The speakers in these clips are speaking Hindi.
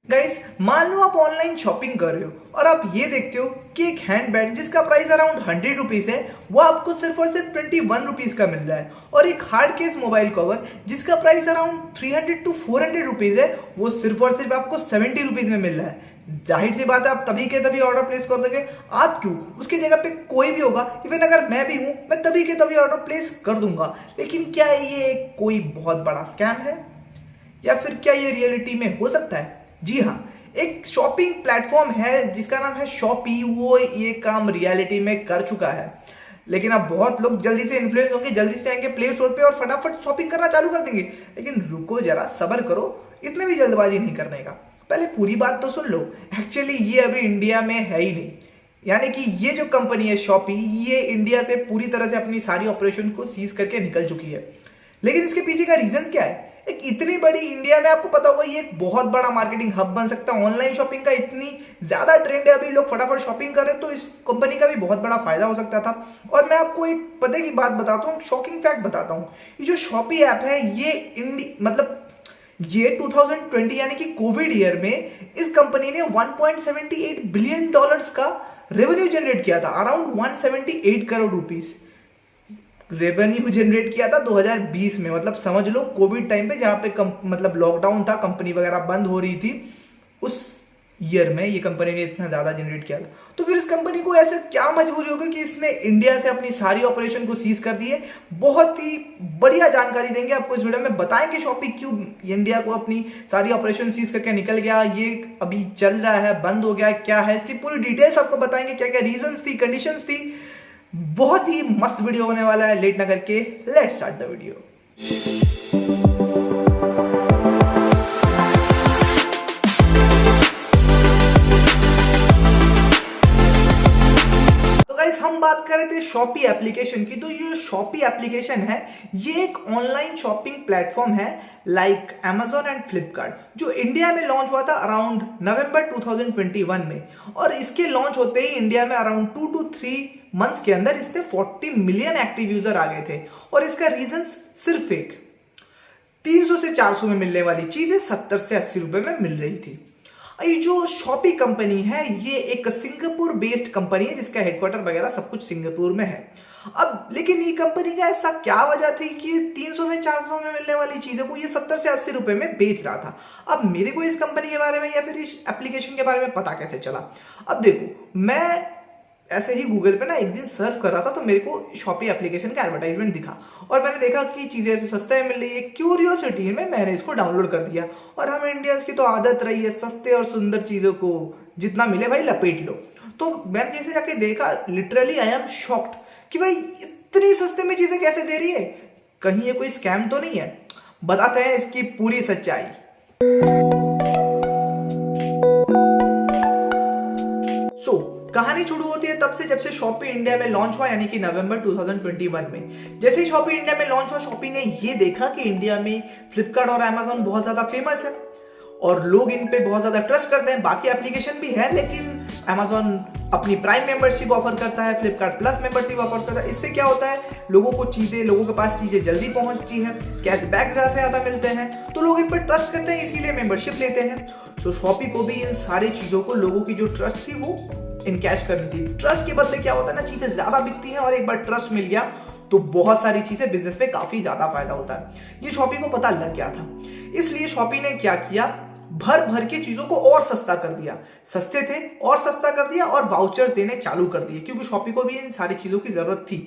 गाइस, मान लो आप ऑनलाइन शॉपिंग कर रहे हो और आप ये देखते हो कि एक हैंड बैंड जिसका प्राइस अराउंड 100 रुपीज है वो आपको सिर्फ और सिर्फ 21 रुपीज का मिल रहा है, और एक हार्ड केस मोबाइल कवर जिसका प्राइस अराउंड 300 to 400 रुपीज है वो सिर्फ और सिर्फ आपको 70 रुपीज में मिल रहा है। जाहिर सी बात है, आप तभी के तभी ऑर्डर प्लेस कर दोगे। आप क्यों, उसकी जगह पे कोई भी होगा, इवन अगर मैं भी हूं, मैं तभी के तभी ऑर्डर प्लेस कर दूंगा। लेकिन क्या ये कोई बहुत बड़ा स्कैम है, या फिर क्या ये रियलिटी में हो सकता है? जी हाँ, एक शॉपिंग प्लेटफॉर्म है जिसका नाम है शॉपी, वो ये काम रियलिटी में कर चुका है। लेकिन अब बहुत लोग जल्दी से इन्फ्लुएंस होंगे, जल्दी से आएंगे प्ले स्टोर पे और फटाफट शॉपिंग करना चालू कर देंगे। लेकिन रुको जरा, सब्र करो, इतने भी जल्दबाजी नहीं करने का, पहले पूरी बात तो सुन लो। एक्चुअली ये अभी इंडिया में है ही नहीं, यानी कि ये जो कंपनी है शॉपी, ये इंडिया से पूरी तरह से अपनी सारी ऑपरेशन को सीज करके निकल चुकी है। लेकिन इसके पीछे का रीजन क्या है? एक इतनी बड़ी इंडिया में, आपको पता होगा, ये एक बहुत बड़ा मार्केटिंग हब बन सकता है। ऑनलाइन शॉपिंग का इतनी ज्यादा ट्रेंड है, अभी लोग फटाफट शॉपिंग कर रहे हैं, तो इस कंपनी का भी बहुत बड़ा फायदा हो सकता था। और मैं आपको एक पते की बात बताता हूँ, शॉकिंग फैक्ट बताता हूँ। ये जो शॉपी ऐप है, ये 2020 यानी कि कोविड ईयर में इस कंपनी ने 1.78 बिलियन डॉलर्स का रेवेन्यू जनरेट किया था, around 178 crore rupees revenue generate किया था 2020 में। मतलब समझ लो कोविड टाइम पे, जहां पे मतलब लॉकडाउन था, कंपनी वगैरह बंद हो रही थी, उस ईयर में ये कंपनी ने इतना ज्यादा जनरेट किया था। तो फिर इस कंपनी को ऐसे क्या मजबूरी हो गई कि इसने इंडिया से अपनी सारी ऑपरेशन को सीज कर दी है? बहुत ही बढ़िया जानकारी देंगे आपको इस वीडियो में, बताएंगे शॉपी क्यों इंडिया को अपनी सारी ऑपरेशन सीज करके निकल गया, ये अभी चल रहा है, बंद हो गया, क्या है इसकी पूरी डिटेल्स आपको बताएंगे, क्या क्या रीजंस थी, कंडीशंस थी। बहुत ही मस्त वीडियो होने वाला है, लेट ना करके लेट्स स्टार्ट द वीडियो। तो गाइस, हम बात कर रहे थे शॉपी एप्लीकेशन की। तो ये शॉपी एप्लीकेशन है, ये एक ऑनलाइन शॉपिंग प्लेटफॉर्म है लाइक Amazon एंड फ्लिपकार्ट, जो इंडिया में लॉन्च हुआ था अराउंड नवंबर 2021 में। और इसके लॉन्च होते ही इंडिया में अराउंड 2 to 3 मंथ्स के अंदर इससे 40 मिलियन एक्टिव यूजर आ गए थे। और इसका रीजन सिर्फ एक, 300 से 400 में मिलने वाली चीजें 70 से 80 रुपए में मिल रही थी। ये जो शॉपी कंपनी है, ये एक सिंगापुर बेस्ड कंपनी है जिसका हेडक्वार्टर वगैरह सब कुछ सिंगापुर में है। अब लेकिन ये कंपनी का ऐसा क्या वजह थी कि 300 में 400 में मिलने वाली चीजों को ये 70 से 80 रुपए में बेच रहा था? अब मेरे को इस कंपनी के बारे में या फिर इस एप्लीकेशन के बारे में पता कैसे चला? अब देखो, मैं ऐसे ही गूगल पे ना एक दिन सर्फ कर रहा था, तो मेरे को शॉपी एप्लीकेशन का एडवर्टाइजमेंट दिखा और मैंने देखा कि चीजें ऐसे सस्ते में मिल रही है। क्यूरियोसिटी में मैंने इसको डाउनलोड कर दिया। और हम इंडियंस की तो आदत रही है सस्ते और सुंदर चीजों को जितना मिले भाई लपेट लो। तो मैंने जैसे जाके देखा, लिटरली आई एम शॉक्ड कि भाई इतनी सस्ते में चीजें कैसे दे रही है, कहीं ये कोई स्कैम तो नहीं है? बताते हैं इसकी पूरी सच्चाई। कहानी शुरू होती है तब से जब से शॉपी इंडिया में लॉन्च हुआ, यानी कि नवंबर 2021 में। जैसे ही शॉपी इंडिया में लॉन्च हुआ, शॉपी ने ये देखा कि इंडिया में फ्लिपकार्ट और Amazon बहुत ज्यादा फेमस है और लोग इन पे बहुत ज्यादा ट्रस्ट करते हैं। बाकी एप्लीकेशन भी है, लेकिन Amazon अपनी प्राइम मेंबरशिप ऑफर करता है, फ्लिपकार्ट प्लस मेंबरशिप ऑफर करता है। इससे क्या होता है, लोगों के पास चीजें जल्दी पहुंचती है, कैशबैक ज्यादा से ज्यादा मिलते हैं, तो लोग इन पर ट्रस्ट करते हैं, इसीलिए मेंबरशिप लेते हैं। तो शॉपी को भी इन सारी चीजों को, लोगों की जो ट्रस्ट थी वो इनकैश करनी थी। ट्रस्ट के बदले क्या होता है ना, चीजें ज्यादा बिकती हैं, और एक बार ट्रस्ट मिल गया तो बहुत सारी चीजें, बिजनेस पे काफी ज्यादा फायदा होता है। ये शॉपी को पता लग गया था, इसलिए शॉपी ने क्या किया, भर भर के चीजों को और सस्ता कर दिया। सस्ते थे और सस्ता कर दिया, और वाउचर्स देने चालू कर दिए, क्योंकि शॉपी को भी इन सारी चीजों की जरूरत थी।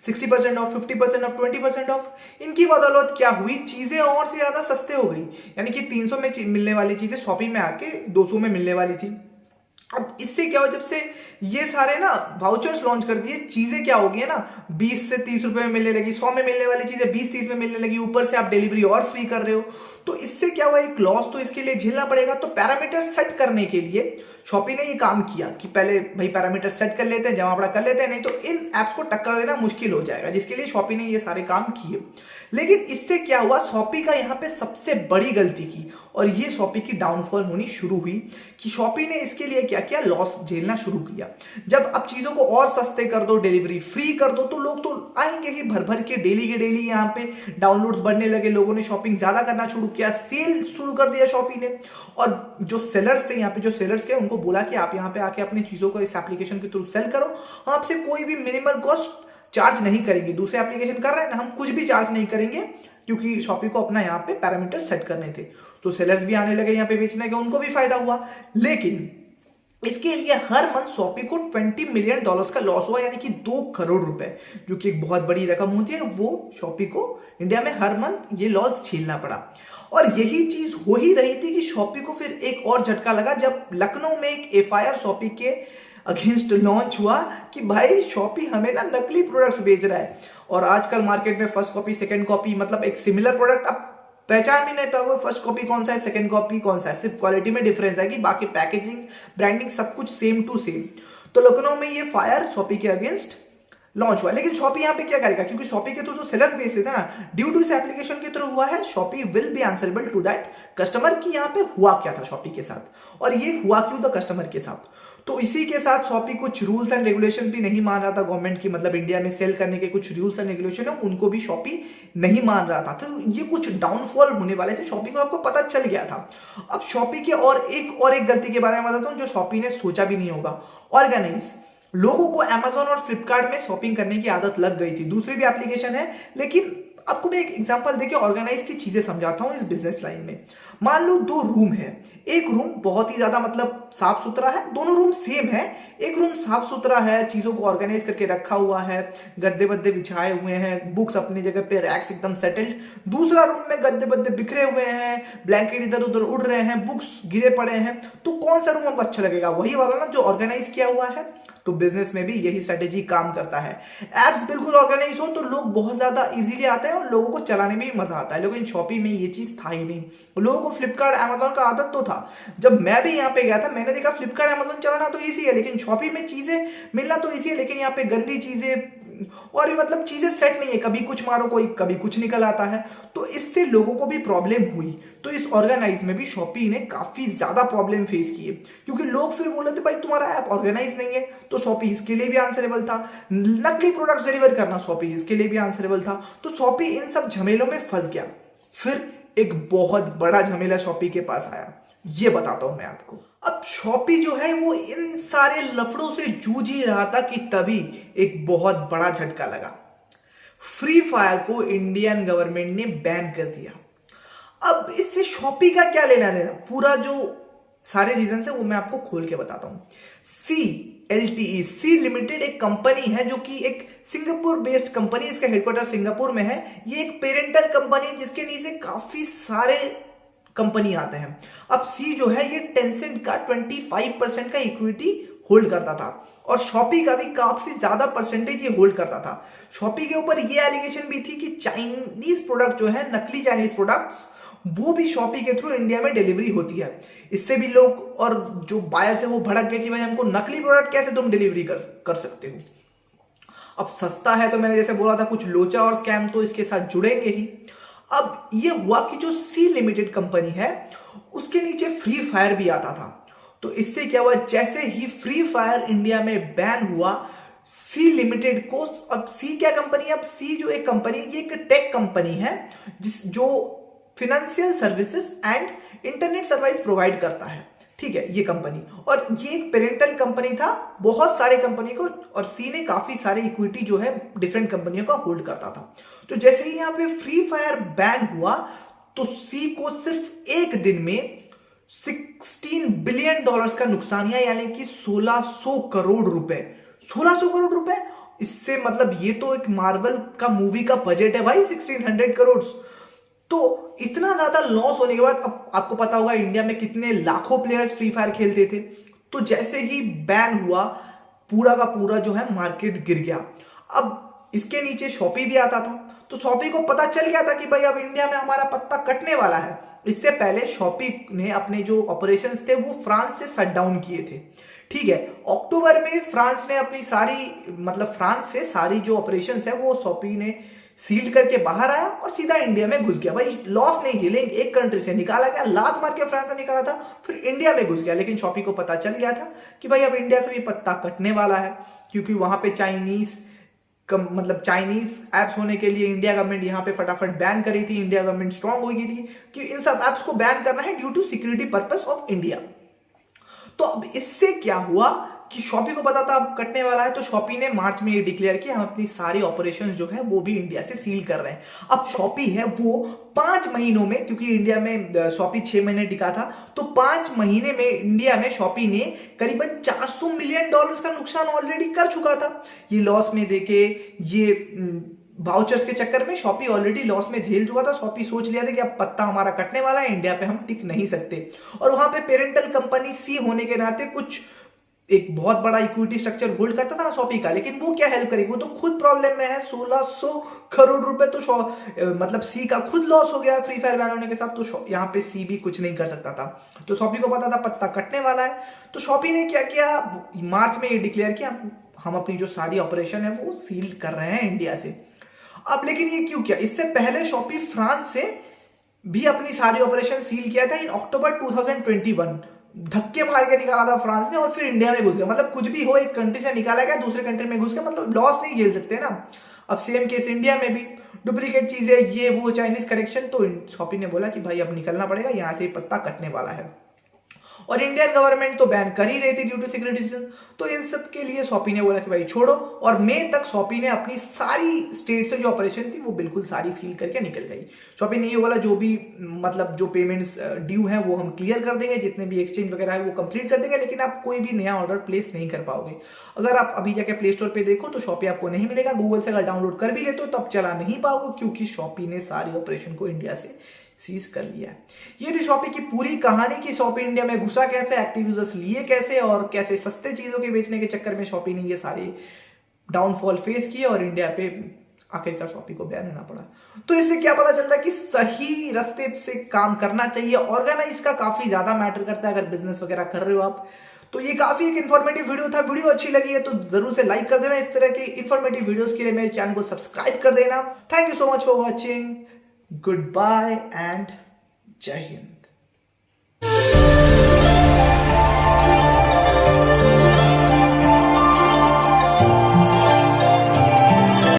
60% ऑफ, 50% ऑफ, 20% ऑफ। इनकी बदौलत क्या हुई, चीजें और से ज्यादा सस्ते हो गई। यानी कि 300 में मिलने वाली चीजें शॉपी में आके 200 में मिलने वाली थी। अब इससे क्या हो, जब से ये सारे ना वाउचर्स लॉन्च कर दिए, चीजें क्या हो गई है ना, 20 से 30 रुपए में मिलने लगी, 100 में मिलने वाली चीजें 20-30 में मिलने लगी, ऊपर से आप डिलीवरी और फ्री कर रहे हो। तो इससे क्या हुआ, एक लॉस तो इसके लिए झेलना पड़ेगा। तो पैरामीटर सेट करने के लिए शॉपी ने ये काम किया कि पहले भाई पैरामीटर सेट कर लेते हैं, जमा पड़ा कर लेते हैं, नहीं तो इन एप्स को टक्कर देना मुश्किल हो जाएगा, जिसके लिए शॉपी ने ये सारे काम किए। लेकिन इससे क्या हुआ, शॉपी का यहाँ पे सबसे बड़ी गलती की, और ये शॉपी की डाउनफॉल होनी शुरू हुई कि शॉपी ने इसके लिए क्या किया, लॉस झेलना शुरू किया। जब अब चीजों को और सस्ते कर दो, डिलीवरी फ्री कर दो, तो लोग तो आएंगे कि भर भर के डेली यहाँ पे डाउनलोड्स बढ़ने लगे, लोगों ने शॉपिंग ज्यादा करना शुरू किया, सेल शुरू कर दिया शॉपी ने। और जो सेलर्स थे यहाँ पे, जो सेलर्स थे, उनको बोला कि आप यहाँ पे आके अपनी चीजों को इस एप्लीकेशन के थ्रू सेल करो, हम आपसे कोई भी मिनिमल कॉस्ट चार्ज नहीं करेंगे। दूसरे एप्लीकेशन कर रहे हैं ना, हम कुछ भी चार्ज नहीं करेंगे, क्योंकि शॉपी को अपना यहाँ पे पैरामीटर सेट करने थे। तो सेलर्स भी आने लगे यहाँ पे बेचने के, उनको भी फायदा हुआ। लेकिन इसके लिए हर मंथ शॉपी को $20 मिलियन का लॉस हुआ, यानी कि 2 करोड़ रुपए, जो कि एक बहुत बड़ी रकम होती है, वो शॉपी को इंडिया में हर मंथ ये लॉस झेलना पड़ा। और यही चीज हो ही रही थी कि शॉपी को फिर एक और झटका लगा, जब लखनऊ में एक एफआईआर शॉपी के अगेंस्ट लॉन्च हुआ कि भाई शॉपी हमें ना नकली प्रोडक्ट्स बेच रहा है। और आजकल मार्केट में फर्स्ट कॉपी, सेकंड कॉपी, मतलब एक सिमिलर प्रोडक्ट आप पहचान भी नहीं पाओगे फर्स्ट कॉपी कौन सा है, सेकंड कॉपी कौन सा है। सिर्फ क्वालिटी में डिफरेंस है कि बाकी पैकेजिंग, ब्रांडिंग सब कुछ सेम टू सेम। तो लखनऊ में ये फायर शॉपी के अगेंस्ट लॉन्च हुआ। लेकिन शॉपी यहाँ पे क्या करेगा, क्योंकि शॉपी के थ्रू जो सेलर्स बेसिस है ना, ड्यू टू इस एप्लीकेशन के थ्रू हुआ है, Shopee will be answerable to that customer की यहाँ पे हुआ क्या था शॉपी के साथ, और ये हुआ क्यों द कस्टमर के साथ। तो इसी के साथ शॉपी कुछ रूल्स एंड रेगुलेशन भी नहीं मान रहा था गवर्नमेंट की, मतलब इंडिया में सेल करने के कुछ रूल्स एंड रेगुलेशन है, उनको भी शॉपी नहीं मान रहा था। तो ये कुछ डाउनफॉल होने वाले थे, शॉपी को आपको पता चल गया था। अब शॉपी के और एक गलती के बारे में बताता हूँ, जो शॉपी ने सोचा भी नहीं होगा। ऑर्गेनाइज, लोगों को अमेजोन और फ्लिपकार्ट में शॉपिंग करने की आदत लग गई थी, दूसरी भी एप्लीकेशन है, लेकिन आपको मैं एक एग्जांपल देके ऑर्गेनाइज की चीजें समझाता हूं इस बिजनेस लाइन में। मान लो 2 रूम है, एक रूम बहुत ही ज्यादा मतलब साफ सुथरा है, दोनों रूम सेम है, एक रूम साफ सुथरा है, चीजों को ऑर्गेनाइज करके रखा हुआ है, गद्दे बद्दे बिछाए हुए हैं, बुक्स अपनी जगह पे, रैक्स एकदम सेटल्ड। दूसरा रूम में गद्दे बद्दे बिखरे हुए हैं, ब्लैंकेट इधर उधर उड़ रहे हैं, बुक्स गिरे पड़े हैं। तो कौन सा रूम आपको अच्छा लगेगा, वही वाला ना जो ऑर्गेनाइज किया हुआ है। तो बिजनेस में भी यही स्ट्रेटेजी काम करता है। एप्स बिल्कुल ऑर्गेनाइज हो तो लोग बहुत ज्यादा इजीली आते हैं और लोगों को चलाने में भी मजा आता है, लेकिन शॉपी में ये चीज था ही नहीं। लोगों को फ्लिपकार्ट अमेजोन का आदत तो था, जब मैं भी यहाँ पे गया था मैंने देखा फ्लिपकार्ट अमेजोन चलाना तो ईजी है, लेकिन शॉपी में चीजें मिलना तो ईजी है, लेकिन यहाँ पे गंदी चीजें और भी मतलब चीजें सेट नहीं है, कभी कुछ मारो कोई, कभी कुछ निकल आता है। तो इससे लोगों को भी प्रॉब्लम हुई। तो इस ऑर्गेनाइज में भी शॉपी ने काफी ज्यादा प्रॉब्लम फेस किए, क्योंकि लोग फिर बोले थे भाई तुम्हारा ऐप ऑर्गेनाइज नहीं है। तो शॉपी इसके लिए भी आंसरेबल था, नकली प्रोडक्ट्स डिलीवर करना शॉपी इसके लिए भी आंसरेबल था। तो शॉपी इन सब झमेलों में फंस गया। फिर एक बहुत बड़ा झमेला शॉपी के पास आया, ये बताता हूं मैं आपको। अब शॉपी जो है वो इन सारे लफड़ों से जूझ ही रहा था कि तभी एक बहुत बड़ा झटका लगा। फ्री फायर को इंडियन गवर्नमेंट ने बैन कर दिया। अब इससे शॉपी का क्या लेना देना, पूरा जो सारे रीजन है वो मैं आपको खोल के बताता हूं। CLTE, सी लिमिटेड एक कंपनी है जो कि एक सिंगापुर बेस्ड कंपनी, इसका हेडक्वार्टर सिंगापुर में है। ये एक पेरेंटल कंपनी है जिसके नीचे काफी सारे कंपनी आते हैं। अब सी जो है ये टेंसेंट का 25% का इक्विटी होल्ड करता था और शॉपी का भी काफी ज्यादा परसेंटेज ये होल्ड करता था। शॉपी के ऊपर ये एलिगेशन भी थी कि चाइनीज प्रोडक्ट जो है, नकली चाइनीज प्रोडक्ट्स, वो भी शॉपी के थ्रू इंडिया में डिलीवरी होती है। इससे भी लोग और जो बायर्स है वो भड़क गए कि भाई हमको नकली प्रोडक्ट कैसे तुम डिलीवरी कर सकते हो। अब सस्ता है तो मैंने जैसे बोला था कुछ लोचा और स्कैम तो इसके साथ जुड़ेंगे ही। अब ये हुआ कि जो सी लिमिटेड कंपनी है उसके नीचे फ्री फायर भी आता था। तो इससे क्या हुआ, जैसे ही फ्री फायर इंडिया में बैन हुआ, सी लिमिटेड को, अब सी क्या कंपनी है, अब सी जो एक कंपनी, ये एक टेक कंपनी है जो financial services and internet service provide करता है। ठीक है, ये कंपनी, और ये एक पेरेंटल कंपनी था बहुत सारे कंपनी को, और सी ने काफी सारे इक्विटी जो है डिफरेंट कंपनियों का होल्ड करता था। तो जैसे ही यहां पे फ्री फायर बैन हुआ तो सी को सिर्फ एक दिन में $16 बिलियन का नुकसान है, यानी कि 1600 करोड़ रुपए। 1600 करोड़ रुपए, इससे मतलब ये तो एक मार्वल का मूवी का बजट है भाई, 1600 करोड़। तो इतना ज्यादा लॉस होने के बाद अब आपको पता होगा इंडिया में कितने लाखों प्लेयर्स फ्री फायर खेलते थे। तो जैसे ही बैन हुआ पूरा का पूरा जो है मार्केट गिर गया। अब इसके नीचे शॉपी भी आता था, तो शॉपी को पता चल गया था कि भाई अब इंडिया में हमारा पत्ता कटने वाला है। इससे पहले शॉपी ने अपने जो ऑपरेशंस थे वो फ्रांस से शट डाउन किए थे। ठीक है, अक्टूबर में फ्रांस ने अपनी फ्रांस से सारी जो ऑपरेशंस है वो शॉपी ने सील करके बाहर आया और सीधा इंडिया में घुस गया। भाई लॉस नहीं झेलेंगे, एक कंट्री से निकाला गया, लात मार के फ्रांस से निकाला था, फिर इंडिया में घुस गया। लेकिन शॉपी को पता चल गया था कि भाई अब इंडिया से भी पत्ता कटने वाला है, क्योंकि वहां पे चाइनीज मतलब चाइनीज एप्स होने के लिए इंडिया गवर्नमेंट यहाँ पे फटाफट बैन करी थी। इंडिया गवर्नमेंट स्ट्रांग हो गई थी कि इन सब एप्स को बैन करना है due to security purpose of India. तो अब इससे क्या हुआ कि शॉपी को पता था अब कटने वाला है, तो शॉपी ने मार्च में ये डिक्लेयर किया हम अपनी सारी ऑपरेशंस जो है वो भी इंडिया से सील कर रहे हैं। अब शॉपी है वो 5 महीनों में, क्योंकि इंडिया में शॉपी 6 महीने टिका था, तो 5 महीने में इंडिया में शॉपी ने करीबन $400 मिलियन का नुकसान ऑलरेडी कर चुका था। ये लॉस में देके ये वाउचर्स के चक्कर में शॉपी ऑलरेडी लॉस में झेल चुका था। शॉपी सोच लिया था कि अब पत्ता हमारा कटने वाला है, इंडिया पे हम टिक नहीं सकते। और वहां पे पेरेंटल कंपनी सी होने के नाते कुछ एक बहुत बड़ा इक्विटी स्ट्रक्चर होल्ड करता था ना शॉपी का, लेकिन वो क्या हेल्प करेगी, वो तो खुद प्रॉब्लम में है। 1600 करोड़ रुपए तो मतलब सी का खुद लॉस हो गया फ्री फायर बैन होने के साथ, तो यहाँ पे सी भी कुछ नहीं कर सकता था। तो शॉपी को पता था पत्ता कटने वाला है, तो शॉपी ने क्या किया, मार्च में ये डिक्लेयर किया हम अपनी जो सारी ऑपरेशन है वो सील कर रहे हैं इंडिया से। अब लेकिन ये क्यों किया, इससे पहले शॉपी फ्रांस से भी अपनी सारी ऑपरेशन सील किया था इन अक्टूबर 2021। धक्के मार के निकाला था फ्रांस ने और फिर इंडिया में घुस गया। मतलब कुछ भी हो, एक कंट्री से निकाला गया दूसरे कंट्री में घुस गया, मतलब लॉस नहीं झेल सकते ना। अब सेम केस इंडिया में भी, डुप्लीकेट चीजें ये वो चाइनीज करेक्शन, तो शॉपी ने बोला कि भाई अब निकलना पड़ेगा, यहां से पत्ता कटने वाला है। और इंडियन गवर्नमेंट तो बैन कर ही रही थी ड्यू टू सिक्योरिटी रीजन, तो इन सब के लिए शॉपी ने बोला कि भाई छोड़ो। और मई तक शॉपी ने अपनी सारी स्टेट से जो ऑपरेशन थी वो बिल्कुल सारी सील करके निकल गई। शॉपी ने ये बोला जो भी मतलब जो पेमेंट्स ड्यू हैं वो हम क्लियर कर देंगे, जितने भी एक्सचेंज वगैरह है वो कंप्लीट कर देंगे, लेकिन आप कोई भी नया ऑर्डर प्लेस नहीं कर पाओगे। अगर आप अभी जाके प्ले स्टोर पे देखो तो शॉपी आपको नहीं मिलेगा, गूगल से अगर डाउनलोड कर भी लेते हो तो आप चला नहीं पाओगे, क्योंकि शॉपी ने सारी ऑपरेशन को इंडिया से सीज कर लिया है। ये थी शॉपी की पूरी कहानी कि शॉपी इंडिया में घुसा कैसे, एक्टिव यूजर्स लिए कैसे, और कैसे सस्ते चीजों के बेचने के चक्कर में शॉपी ने ये सारे डाउनफॉल फेस किए और इंडिया पे आखिरकार शॉपी को बैन होना पड़ा। तो इससे क्या पता चलता है कि सही रास्ते से काम करना चाहिए। ऑर्गेनाइज का काफी ज्यादा मैटर करता है अगर बिजनेस वगैरह कर रहे हो आप। तो ये काफी एक इन्फॉर्मेटिव वीडियो था। वीडियो अच्छी लगी है तो जरूर से लाइक कर देना। इस तरह की इन्फॉर्मेटिव वीडियोस के लिए मेरे चैनल को सब्सक्राइब कर देना। Thank you so much for watching. Goodbye and Jai Hind.